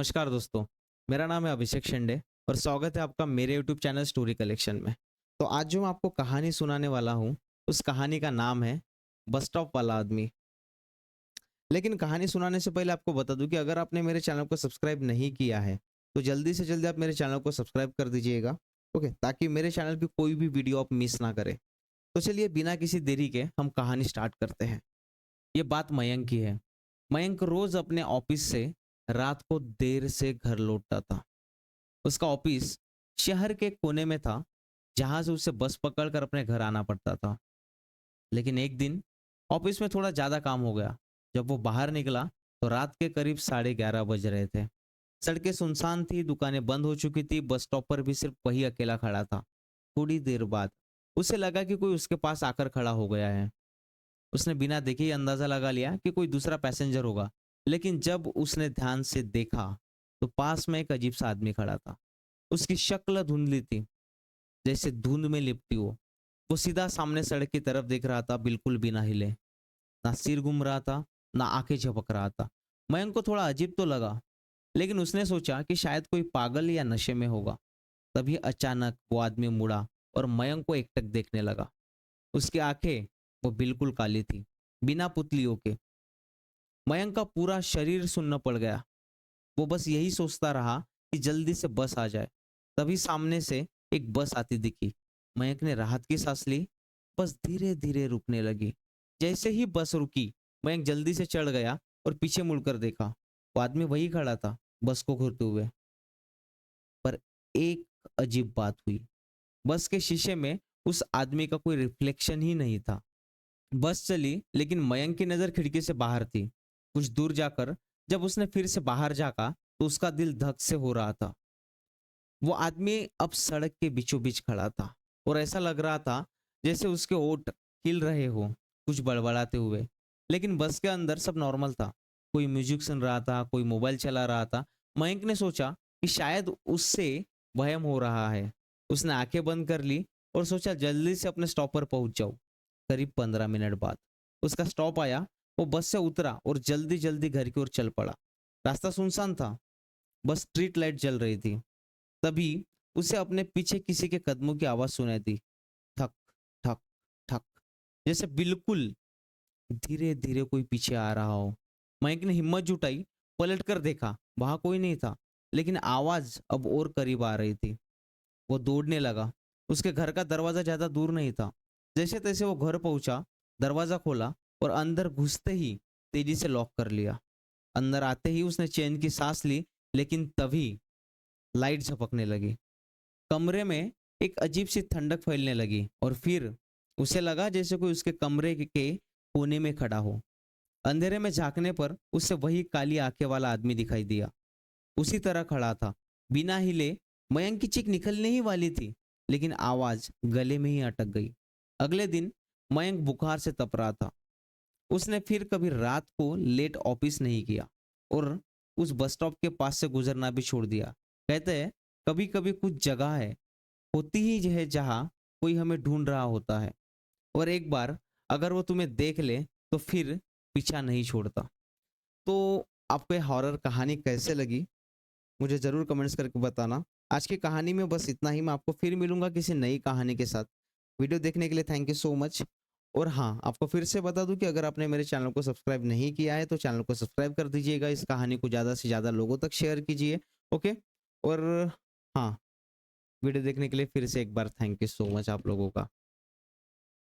नमस्कार दोस्तों, मेरा नाम है अभिषेक शिंदे और स्वागत है आपका मेरे यूट्यूब चैनल स्टोरी कलेक्शन में। तो आज जो मैं आपको कहानी सुनाने वाला हूँ, उस कहानी का नाम है बस स्टॉप वाला आदमी। लेकिन कहानी सुनाने से पहले आपको बता दूँ कि अगर आपने मेरे चैनल को सब्सक्राइब नहीं किया है, तो जल्दी से जल्दी आप मेरे चैनल को सब्सक्राइब कर दीजिएगा, ओके? ताकि मेरे चैनल की कोई भी वीडियो आप मिस ना करें। तो चलिए बिना किसी देरी के हम कहानी स्टार्ट करते हैं। ये बात मयंक की है। मयंक रोज़ अपने ऑफिस से रात को देर से घर लौटता था। उसका ऑफिस शहर के कोने में था, जहाँ से उसे बस पकड़कर अपने घर आना पड़ता था। लेकिन एक दिन ऑफिस में थोड़ा ज़्यादा काम हो गया। जब वो बाहर निकला तो रात के करीब 11:30 बज रहे थे। सड़कें सुनसान थी, दुकानें बंद हो चुकी थी, बस स्टॉप पर भी सिर्फ वही अकेला खड़ा था। थोड़ी देर बाद उसे लगा कि कोई उसके पास आकर खड़ा हो गया है। उसने बिना देखे ही अंदाजा लगा लिया कि कोई दूसरा पैसेंजर होगा। लेकिन जब उसने ध्यान से देखा तो पास में एक अजीब सा आदमी खड़ा था। उसकी शक्ल धुंधली थी, जैसे धुंध में लिपटी हो। वो सीधा सामने सड़क की तरफ देख रहा था, बिल्कुल बिना हिले। ना सिर घूम रहा था, ना आंखें झपक रहा था। मयंक को थोड़ा अजीब तो लगा, लेकिन उसने सोचा कि शायद कोई पागल या नशे में होगा। तभी अचानक वो आदमी मुड़ा और मयंक को एकटक देखने लगा। उसकी आंखें वो बिल्कुल काली थी, बिना पुतलियों के। मयंक का पूरा शरीर सुन्न पड़ गया। वो बस यही सोचता रहा कि जल्दी से बस आ जाए। तभी सामने से एक बस आती दिखी। मयंक ने राहत की सांस ली। बस धीरे धीरे रुकने लगी। जैसे ही बस रुकी, मयंक जल्दी से चढ़ गया और पीछे मुड़कर देखा। वो आदमी वही खड़ा था, बस को घूरते हुए। पर एक अजीब बात हुई। बस के शीशे में उस आदमी का कोई रिफ्लेक्शन ही नहीं था। बस चली, लेकिन मयंक की नजर खिड़की से बाहर थी। कुछ दूर जाकर जब उसने फिर से बाहर झांका तो उसका दिल धक से हो रहा था। वो आदमी अब सड़क के बीचों बीच खड़ा था और ऐसा लग रहा था जैसे उसके ओंठ हिल रहे हो, कुछ बड़बड़ाते हुए। लेकिन बस के अंदर सब नॉर्मल था। कोई म्यूजिक सुन रहा था, कोई मोबाइल चला रहा था। मयंक ने सोचा कि शायद उससे वहम हो रहा है। उसने आंखें बंद कर ली और सोचा जल्दी से अपने स्टॉप पर पहुंच जाऊं। करीब 15 मिनट बाद उसका स्टॉप आया। वो बस से उतरा और जल्दी जल्दी घर की ओर चल पड़ा। रास्ता सुनसान था, बस स्ट्रीट लाइट जल रही थी। तभी उसे अपने पीछे किसी के कदमों की आवाज सुनाई दी। ठक ठक ठक, जैसे बिल्कुल धीरे धीरे कोई पीछे आ रहा हो। मयंक ने हिम्मत जुटाई, पलट कर देखा, वहां कोई नहीं था। लेकिन आवाज अब और करीब आ रही थी। वो दौड़ने लगा। उसके घर का दरवाजा ज्यादा दूर नहीं था। जैसे तैसे वो घर पहुंचा, दरवाजा खोला और अंदर घुसते ही तेजी से लॉक कर लिया। अंदर आते ही उसने चैन की सांस ली, लेकिन तभी लाइट झपकने लगी। कमरे में एक अजीब सी ठंडक फैलने लगी और फिर उसे लगा जैसे कोई उसके कमरे के कोने में खड़ा हो। अंधेरे में झांकने पर उसे वही काली आंखें वाला आदमी दिखाई दिया। उसी तरह खड़ा था, बिना हिले। मयंक की चीख निकलने ही वाली थी, लेकिन आवाज गले में ही अटक गई। अगले दिन मयंक बुखार से तप रहा था। उसने फिर कभी रात को लेट ऑफिस नहीं किया और उस बस स्टॉप के पास से गुजरना भी छोड़ दिया। कहते हैं कभी कभी कुछ जगह है, होती ही है जहाँ कोई हमें ढूंढ रहा होता है, और एक बार अगर वो तुम्हें देख ले तो फिर पीछा नहीं छोड़ता। तो आपको ये हॉरर कहानी कैसे लगी, मुझे ज़रूर कमेंट्स करके बताना। आज की कहानी में बस इतना ही। मैं आपको फिर मिलूंगा किसी नई कहानी के साथ। वीडियो देखने के लिए थैंक यू सो मच। और हाँ, आपको फिर से बता दूं कि अगर आपने मेरे चैनल को सब्सक्राइब नहीं किया है तो चैनल को सब्सक्राइब कर दीजिएगा। इस कहानी को ज़्यादा से ज़्यादा लोगों तक शेयर कीजिए, ओके? और हाँ, वीडियो देखने के लिए फिर से एक बार थैंक यू सो मच आप लोगों का।